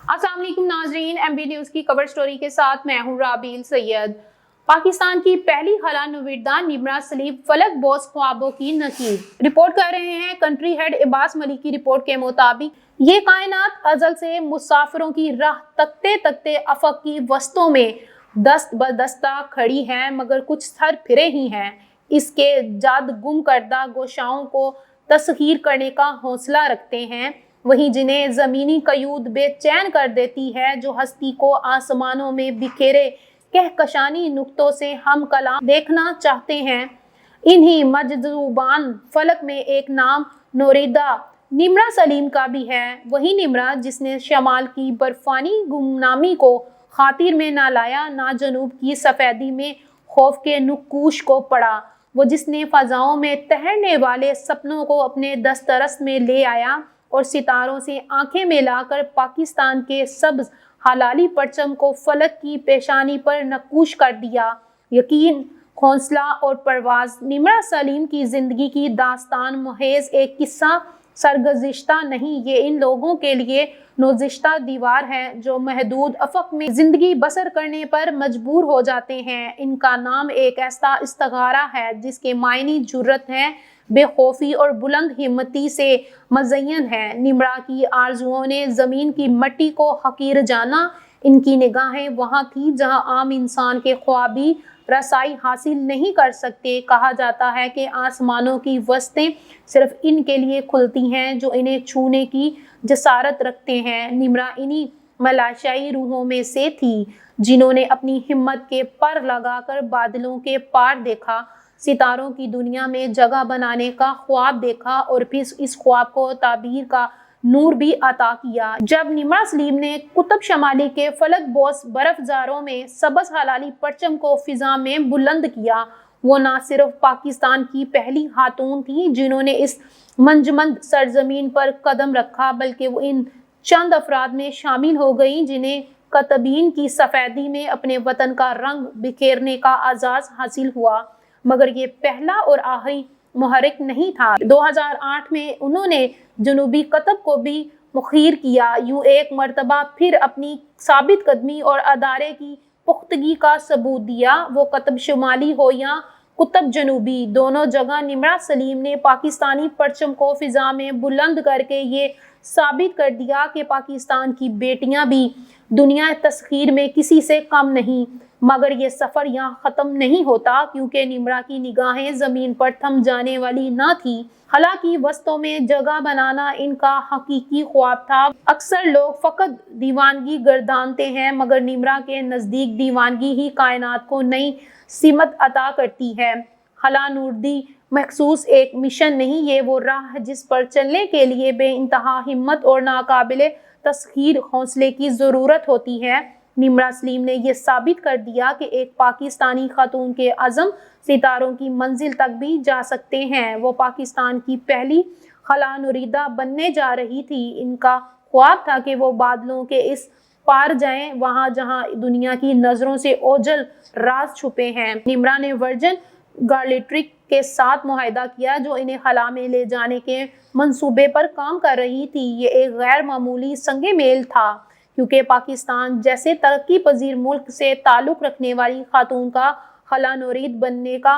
अस्सलाम वालेकुम नाजरीन, MB न्यूज़ की कवर स्टोरी के साथ मैं हूँ राबील सैयद। पाकिस्तान की पहली खला नुविरदा निम्रा सलीम फलक बॉस ख्वाबों की नकीर। रिपोर्ट कर रहे हैं कंट्री हेड इब्बास मलिक की रिपोर्ट के मुताबिक ये कायनात अजल से मुसाफिरों की राह तकते तकते अफक की वस्तों में दस्त बदस्ता खड़ी है, मगर कुछ सर फिरे ही हैं। इसके जाद गुम करदा गोशाओं को तस्खीर करने का हौसला रखते हैं, वहीं जिन्हें ज़मीनी कयूद बेचैन कर देती है, जो हस्ती को आसमानों में बिखेरे कहकशानी नुक्तों से हम कलाम देखना चाहते हैं। इन्हीं मजज़ूबान फलक में एक नाम नूरिदा निम्रा सलीम का भी है। वही निम्रा जिसने शमाल की बर्फानी गुमनामी को खातिर में ना लाया, ना जनूब की सफ़ेदी में खौफ के नुकूश को पड़ा। वो जिसने फ़ज़ाओं में तैरने वाले सपनों को अपने दस्तरस में ले आया और सितारों से आंखें मिलाकर पाकिस्तान के सब्ज़ हलाली परचम को फलक की पेशानी पर नकूश कर दिया। यकीन, हौसला और परवाज़। निम्रा सलीम की ज़िंदगी की दास्तान महज एक किस्सा सरगुज़िश्ता नहीं, ये इन लोगों के लिए नोज़िश्ता दीवार है जो महदूद अफ़क़ में ज़िंदगी बसर करने पर मजबूर हो जाते हैं। इनका नाम एक ऐसा इस्तिगारा है जिसके मायने जुर्रत है, बेखौफी और बुलंद हिम्मती से मज़य्यन है। निम्रा की आरज़ुओं ने ज़मीन की मट्टी को हकीर जाना। इनकी निगाहें वहाँ थी जहाँ आम इंसान के ख्वाबी रसाई हासिल नहीं कर सकते। कहा जाता है कि आसमानों की वस्तें सिर्फ इनके लिए खुलती हैं जो इन्हें छूने की जसारत रखते हैं। निम्रा इन्हीं मलाशाई रूहों में से थी जिन्होंने अपनी हिम्मत के पर लगाकर बादलों के पार देखा, सितारों की दुनिया में जगह बनाने का ख्वाब देखा और फिर इस ख्वाब को ताबीर का नूर भी अता किया। जब निम्रा सलीम ने कुतुब शमाली के फलक बॉस बर्फजारों में सबज हलाली परचम को फिजा में बुलंद किया, वो न सिर्फ पाकिस्तान की पहली खातून थी जिन्होंने इस मंजमंद सरजमीन पर कदम रखा, बल्कि वो इन चंद अफराद में शामिल हो गई जिन्हें कतबीन की सफ़ेदी में अपने वतन का रंग बिखेरने का आज़ाज़ हासिल हुआ। मगर ये पहला और आखिरी मुहर्रिक नहीं था। 2008 में उन्होंने जनूबी कतब को भी मुखीर किया। यूँ एक मरतबा फिर अपनी साबित कदमी और अदारे की पुख्तगी का सबूत दिया। वो कतब शुमाली हो या कुतब जनूबी, दोनों जगह निम्रा सलीम ने पाकिस्तानी परचम को फिजा में बुलंद करके ये साबित कर दिया कि पाकिस्तान की बेटियां भी दुनिया तस्खीर में किसी से कम नहीं। मगर ये सफ़र यहाँ ख़त्म नहीं होता, क्योंकि निम्रा की निगाहें ज़मीन पर थम जाने वाली ना थी। हालांकि वस्तों में जगह बनाना इनका हकीकी ख्वाब था। अक्सर लोग फ़कत दीवानगी गर्दानते हैं, मगर निम्रा के नज़दीक दीवानगी ही कायनात को नई सिमत अता करती है। खला नुविरदी मखसूस एक मिशन नहीं, ये वो राह है जिस पर चलने के लिए बेइंतहा हिम्मत और नाकाबिले तस्खीर हौसले की ज़रूरत होती है। निम्रा सलीम ने यह साबित कर दिया कि एक पाकिस्तानी खातून के अज़म सितारों की मंजिल तक भी जा सकते हैं। वो पाकिस्तान की पहली खला नुविरदा बनने जा रही थी। इनका ख्वाब था कि वो बादलों के इस पार जाएं, वहाँ जहाँ दुनिया की नज़रों से ओझल राज छुपे हैं। निम्रा ने वर्जिन गार्लेट्रिक के साथ मुआहदा किया जो इन्हें खला में ले जाने के मंसूबे पर काम कर रही थी। ये एक गैर मामूली संगे मेल था, क्योंकि पाकिस्तान जैसे तरक्की पजीर मुल्क से ताल्लुक़ रखने वाली खातून का खला नुविरद बनने का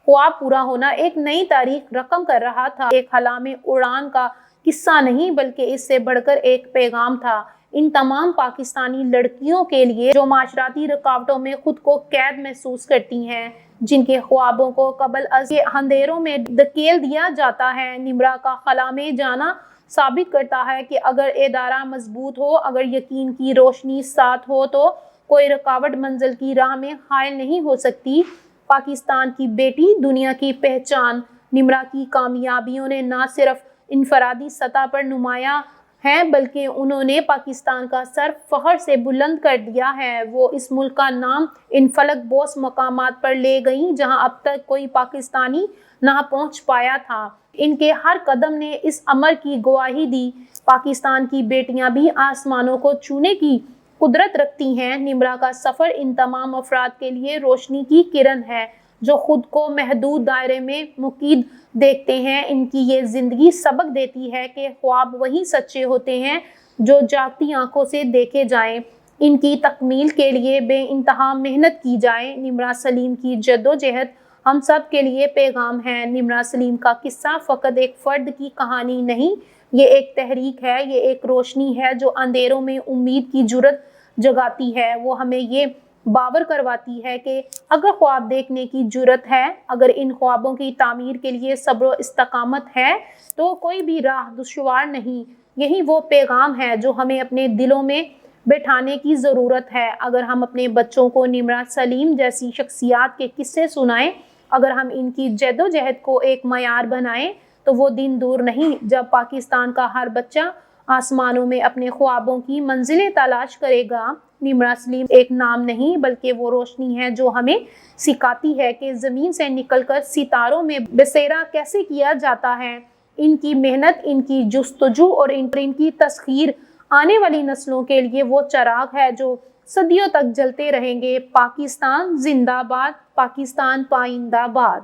ख्वाब पूरा होना एक नई तारीख रकम कर रहा था। एक खला में उड़ान का किस्सा नहीं, बल्कि इससे बढ़कर एक पैगाम था इन तमाम पाकिस्तानी लड़कियों के लिए जो माशराती रुकावटों में खुद को कैद महसूस करती हैं, जिनके ख्वाबों को कबल अज़ के अंधेरों में धकेल दिया जाता है। निम्रा का खला में जाना साबित करता है कि अगर इदारा मजबूत हो, अगर यकीन की रोशनी साथ हो, तो कोई रुकावट मंजिल की राह में हायल नहीं हो सकती। पाकिस्तान की बेटी दुनिया की पहचान। निम्रा की कामयाबियों ने न सिर्फ इनफरादी सतह पर नुमाया हैं, बल्कि उन्होंने पाकिस्तान का सर फ़ख्र से बुलंद कर दिया है। वो इस मुल्क का नाम इन फलक बॉस मकामात पर ले गईं जहां अब तक कोई पाकिस्तानी ना पहुंच पाया था। इनके हर कदम ने इस अमर की गवाही दी, पाकिस्तान की बेटियां भी आसमानों को छूने की कुदरत रखती हैं। निम्रा का सफ़र इन तमाम अफराद के लिए रोशनी की किरण है जो खुद को महदूद दायरे में मुकीद देखते हैं। इनकी ये ज़िंदगी सबक देती है कि ख्वाब वही सच्चे होते हैं جو جاگتی آنکھوں سے دیکھے جائیں، ان کی تکمیل کے لیے بے انتہا محنت کی جائے۔ نمرا سلیم کی جدوجہد ہم سب کے لیے پیغام ہے۔ نمرا سلیم کا قصہ فقط ایک فرد کی کہانی نہیں، یہ ایک تحریک ہے، یہ ایک روشنی ہے جو اندھیروں میں امید کی جرأت جگاتی ہے۔ وہ ہمیں یہ باور کرواتی ہے کہ اگر خواب دیکھنے کی جرأت ہے، اگر ان خوابوں کی تعمیر کے لیے صبر و استقامت ہے، تو کوئی بھی راہ دشوار نہیں۔ یہی وہ پیغام ہے جو ہمیں اپنے دلوں میں بٹھانے کی ضرورت ہے۔ اگر ہم اپنے بچوں کو نمرا سلیم جیسی شخصیات کے قصے سنائیں، اگر ہم ان کی جدوجہد کو ایک معیار بنائیں، تو وہ دن دور نہیں جب پاکستان کا ہر بچہ آسمانوں میں اپنے خوابوں کی منزلیں تلاش کرے گا۔ نمرا سلیم ایک نام نہیں بلکہ وہ روشنی ہے جو ہمیں سکھاتی ہے کہ زمین سے نکل کر ستاروں میں بسیرا کیسے کیا جاتا ہے۔ ان کی محنت، ان کی جستجو اور ان کی تسخیر آنے والی نسلوں کے لیے وہ چراغ ہے جو صدیوں تک جلتے رہیں گے۔ پاکستان زندہ باد، پاکستان پائندہ باد۔